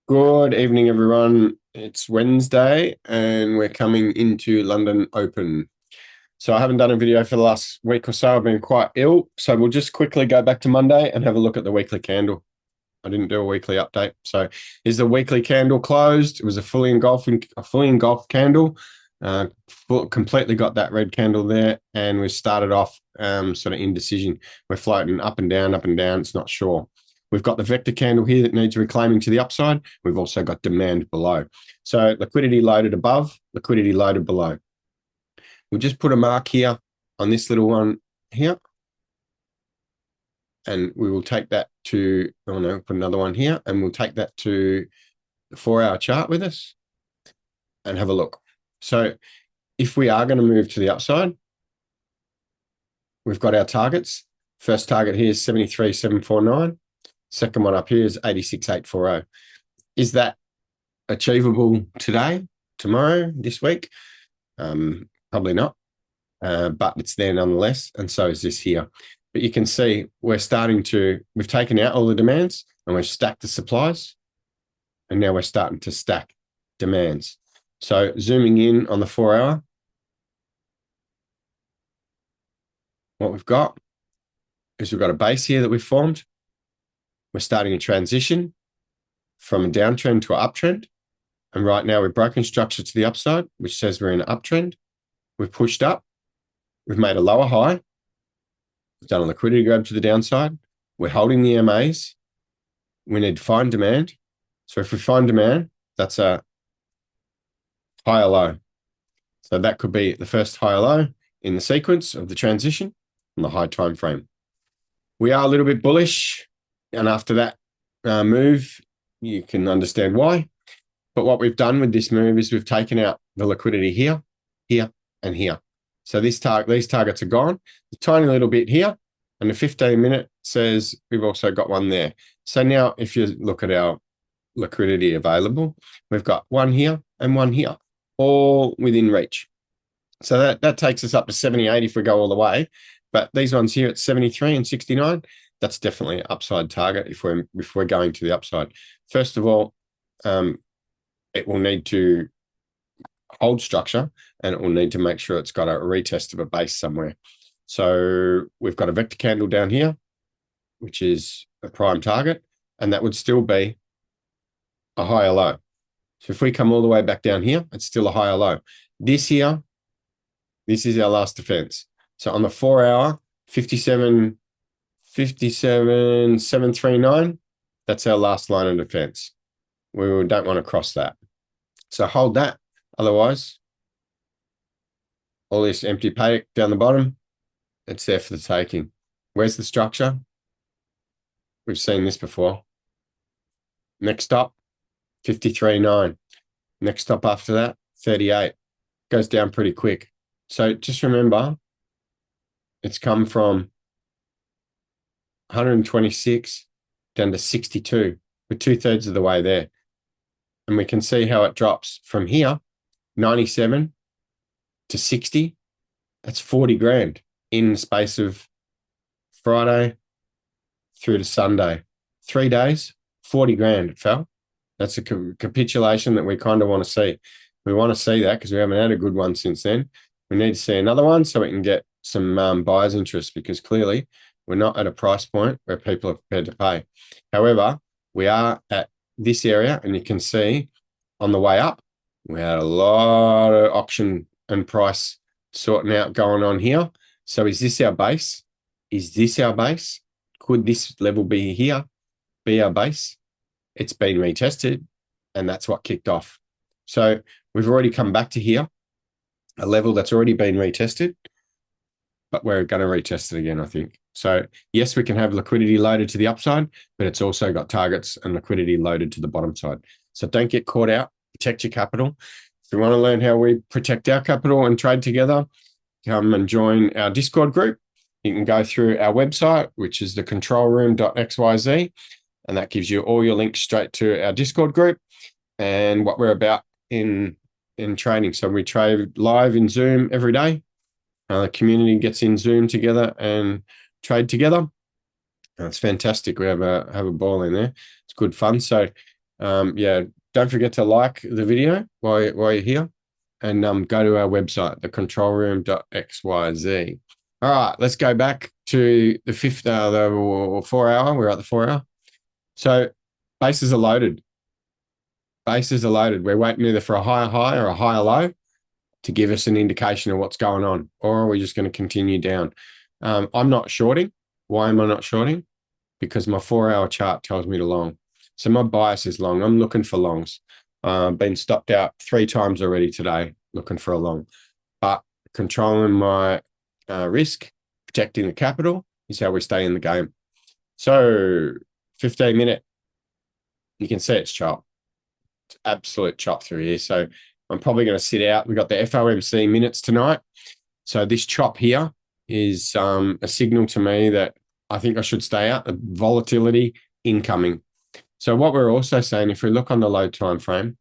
Good evening, everyone. It's Wednesday and we're coming into London Open. So I haven't done a video for the last week or so. I've been quite ill. So we'll just quickly go back to Monday and have a look at the weekly candle. I didn't do a weekly update. So is the weekly candle closed? It was a fully engulfed candle. Completely got that red candle there. And we started off sort of indecision. We're floating up and down, up and down. It's not sure. We've got the vector candle here that needs reclaiming to the upside. We've also got demand below. So liquidity loaded above, liquidity loaded below. We'll just put a mark here on this little one here. And we will take that to, oh no, put another one here, and we'll take that to the 4-hour chart with us and have a look. So if we are going to move to the upside, we've got our targets. First target here is 73,749. Second one up here is 86,840. Is that achievable today, tomorrow, this week? Probably not, but it's there nonetheless, and so is this here. But you can see we've taken out all the demands and we've stacked the supplies, and now we're starting to stack demands. So zooming in on the 4-hour, what we've got is we've got a base here that we've formed. We're starting a transition from a downtrend to an uptrend. And right now we've broken structure to the upside, which says we're in an uptrend. We've pushed up. We've made a lower high. We've done a liquidity grab to the downside. We're holding the MAs. We need to find demand. So if we find demand, that's a higher low. So that could be the first higher low in the sequence of the transition on the high time frame. We are a little bit bullish. And after that move, you can understand why. But what we've done with this move is we've taken out the liquidity here, here, and here. So these targets are gone. A tiny little bit here, and the 15-minute says we've also got one there. So now if you look at our liquidity available, we've got one here and one here, all within reach. So that takes us up to 78 if we go all the way. But these ones here at 73 and 69, that's definitely an upside target if we're going to the upside. First of all, it will need to hold structure, and it will need to make sure it's got a retest of a base somewhere. So we've got a vector candle down here, which is a prime target, and that would still be a higher low. So if we come all the way back down here, it's still a higher low. This here, this is our last defense. So on the 4-hour, 57,739, that's our last line of defense. We don't want to cross that. So hold that. Otherwise, all this empty paddock down the bottom, it's there for the taking. Where's the structure? We've seen this before. Next stop, 53.9. Next stop after that, 38. Goes down pretty quick. So just remember, it's come from 126 down to 62. We're 2/3 of the way there. And we can see how it drops from here, 97 to 60. That's 40 grand in the space of Friday through to Sunday. 3 days, 40 grand it fell. That's a capitulation that we kind of want to see. We want to see that because we haven't had a good one since then. We need to see another one so we can get some buyer's interest, because clearly we're not at a price point where people are prepared to pay. However, we are at this area, and you can see on the way up, we had a lot of auction and price sorting out going on here. So is this our base? Is this our base? Could this level be here, be our base? It's been retested, and that's what kicked off. So we've already come back to here, a level that's already been retested, but we're going to retest it again, I think. So yes, we can have liquidity loaded to the upside, but it's also got targets and liquidity loaded to the bottom side. So don't get caught out. Protect your capital. If you want to learn how we protect our capital and trade together, come and join our Discord group. You can go through our website, which is thecontrolroom.xyz, and that gives you all your links straight to our Discord group and what we're about in trading. So we trade live in Zoom every day. The community gets in Zoom together and trade together. It's fantastic. We have a ball in there. It's good fun. So Yeah, don't forget to like the video while you're here, and go to our website, thecontrolroom.xyz. All right, let's go back to the 4 hour. We're at the 4 hour. So bases are loaded. Bases are loaded. We're waiting either for a higher high or a higher low to give us an indication of what's going on, or are we just going to continue down? I'm not shorting. Why am I not shorting? Because my 4 hour chart tells me to long. So my bias is long. I'm looking for longs. Been stopped out 3 times already today, looking for a long. But controlling my risk, protecting the capital is how we stay in the game. So 15-minute, you can see it's chop. It's absolute chop through here. So I'm probably going to sit out. We've got the FOMC minutes tonight. So this chop here is a signal to me that I think I should stay out. The volatility incoming. So what we're also saying, if we look on the low time frame,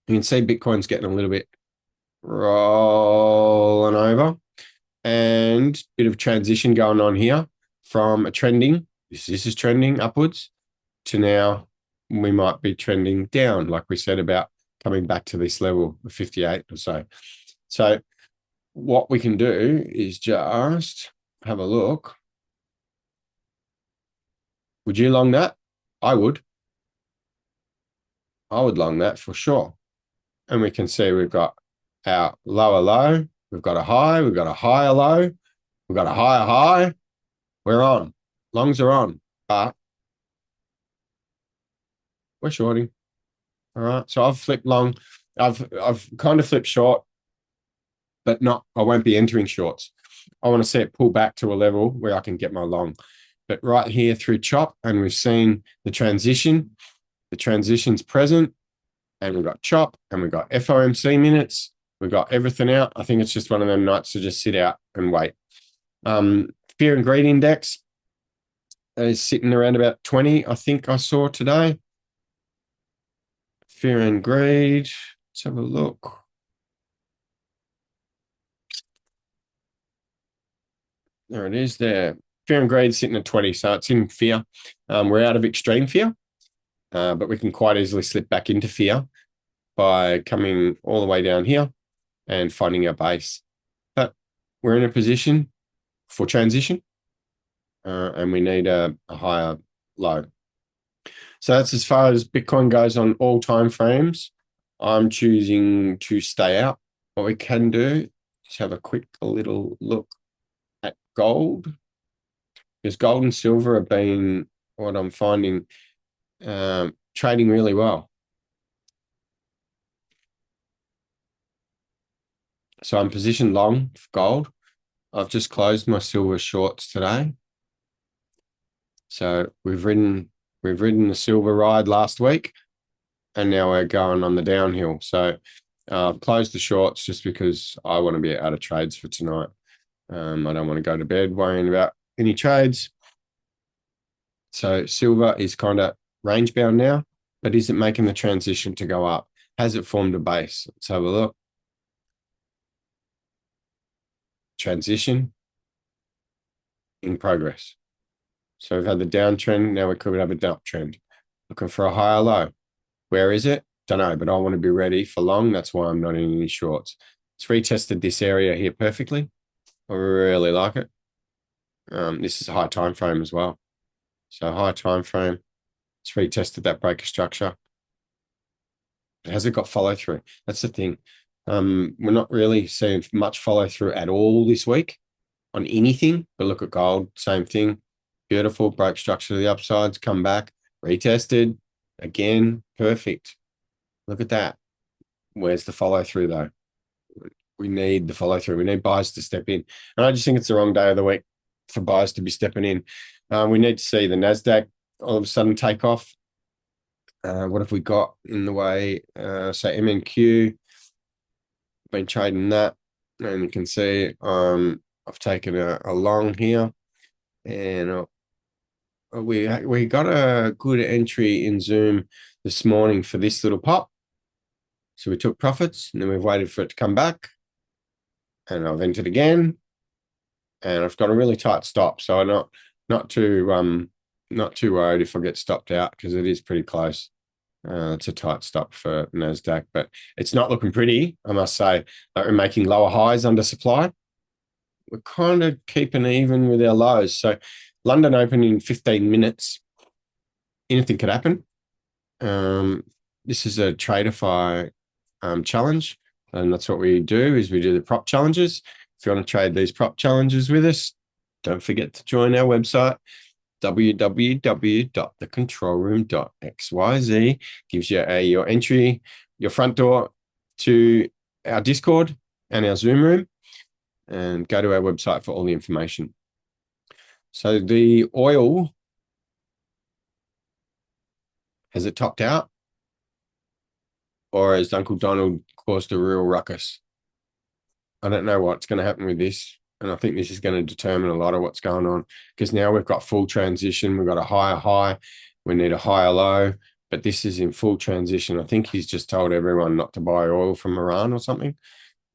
you can see Bitcoin's getting a little bit rolling over, and a bit of transition going on here from a trending, this is trending upwards, to now we might be trending down, like we said about coming back to this level of 58 or so. So what we can do is just have a look. Would you long that? I would. I would long that for sure. And we can see we've got our lower low, we've got a high, we've got a higher low, we've got a higher high. We're on. Longs are on, but we're shorting. All right. So I've flipped long. I've kind of flipped short, but not, I won't be entering shorts. I want to see it pull back to a level where I can get my long. But right here through chop, and we've seen the transition. The transition's present, and we've got chop, and we've got FOMC minutes. We've got everything out. I think it's just one of them nights to just sit out and wait. Fear and greed index is sitting around about 20, I think I saw today. Fear and greed. Let's have a look. There it is there. Fear and greed sitting at 20, so it's in fear. We're out of extreme fear, but we can quite easily slip back into fear by coming all the way down here and finding our base. But we're in a position for transition, and we need a higher low. So that's as far as Bitcoin goes on all time frames. I'm choosing to stay out. What we can do is have a quick little look at gold, because gold and silver have been, what I'm finding, trading really well. So I'm positioned long for gold. I've just closed my silver shorts today. So we've ridden the silver ride last week, and now we're going on the downhill. So I've closed the shorts just because I want to be out of trades for tonight. I don't want to go to bed worrying about any trades. So silver is kind of range bound now, but is it making the transition to go up? Has it formed a base? Let's have a look. Transition in progress. So we've had the downtrend. Now we could have an uptrend. Looking for a higher low. Where is it? Don't know, but I want to be ready for long. That's why I'm not in any shorts. It's retested this area here perfectly. I really like it. This is a high time frame as well. So high time frame. It's retested that breaker structure. Has it got follow through? That's the thing. We're not really seeing much follow through at all this week on anything. But look at gold, same thing. Beautiful break structure to the upsides, come back, retested again, perfect. Look at that. Where's the follow through though? We need the follow through. We need buyers to step in, and I just think it's the wrong day of the week for buyers to be stepping in. We need to see the Nasdaq all of a sudden take off. What have we got in the way? So MNQ, been trading that, and you can see I've taken a long here, and we got a good entry in Zoom this morning for this little pop. So we took profits, and then we've waited for it to come back, and I've entered again, and I've got a really tight stop, so I'm not too worried if I get stopped out, because it is pretty close. It's a tight stop for NASDAQ, but it's not looking pretty, I must say. We're making lower highs under supply. We're kind of keeping even with our lows. So London open in 15 minutes. Anything could happen. This is a Tradeify challenge, and that's what we do is we do the prop challenges. If you want to trade these prop challenges with us, don't forget to join our website, www.thecontrolroom.xyz. Gives you your entry, your front door to our Discord and our Zoom room, and go to our website for all the information. So the oil, has it topped out? Or has Uncle Donald caused a real ruckus? I don't know what's going to happen with this. And I think this is going to determine a lot of what's going on, because now we've got full transition. We've got a higher high. We need a higher low, but this is in full transition. I think he's just told everyone not to buy oil from Iran or something.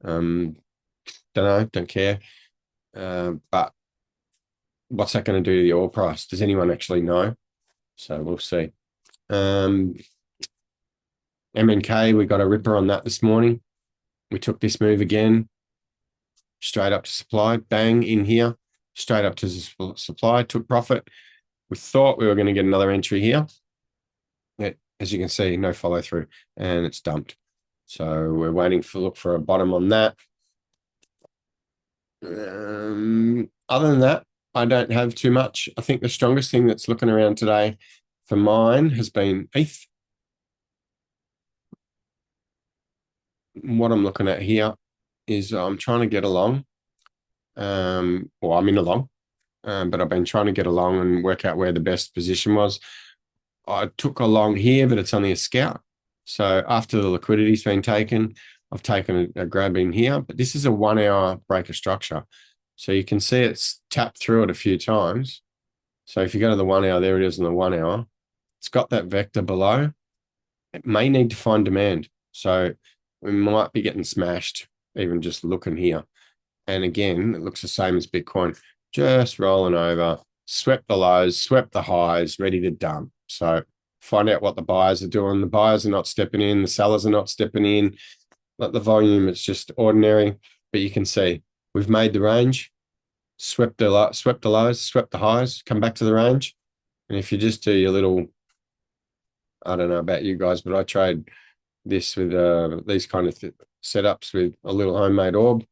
Don't know, don't care. But what's that going to do to the oil price? Does anyone actually know? So we'll see. MNK, we got a ripper on that this morning. We took this move again, straight up to supply, bang in here, straight up to supply, took profit. We thought we were going to get another entry here. As you can see, no follow through, and it's dumped. So we're waiting for look for a bottom on that. Other than that, I don't have too much. I think the strongest thing that's looking around today for mine has been ETH. What I'm looking at here is I'm trying to get along. I'm in a long, but I've been trying to get along and work out where the best position was. I took a long here, but it's only a scout. So after the liquidity's been taken, I've taken a grab in here, but this is a 1 hour breaker structure. So you can see it's tapped through it a few times. So if you go to the 1 hour, there it is in the 1 hour. It's got that vector below. It may need to find demand. So we might be getting smashed, even just looking here. And again, it looks the same as Bitcoin, just rolling over, swept the lows, swept the highs, ready to dump. So find out what the buyers are doing. The buyers are not stepping in. The sellers are not stepping in. Like the volume, it's just ordinary. But you can see we've made the range, swept the lows, swept the highs, come back to the range. And if you just do your little, I don't know about you guys, but I trade this with these kind of setups with a little homemade orb.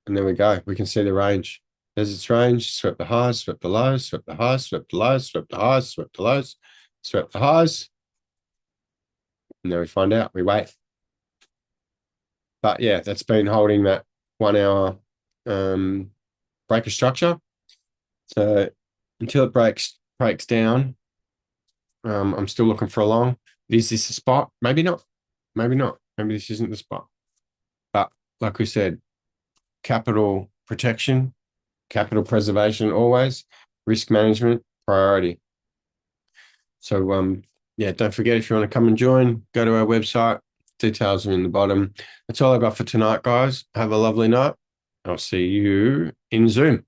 And there we go. We can see the range. There's its range. Swept the highs, swept the lows, swept the highs, swept the lows, swept the highs, swept the lows, swept the highs. And then we find out. We wait. But yeah, that's been holding that 1 hour breaker structure. So until it breaks down, I'm still looking for a long. Is this a spot? Maybe not. Maybe not. Maybe this isn't the spot. But like we said, capital protection, capital preservation always, risk management, priority. So yeah, don't forget, if you want to come and join, go to our website. Details are in the bottom. That's all I got for tonight, guys. Have a lovely night. I'll see you in Zoom.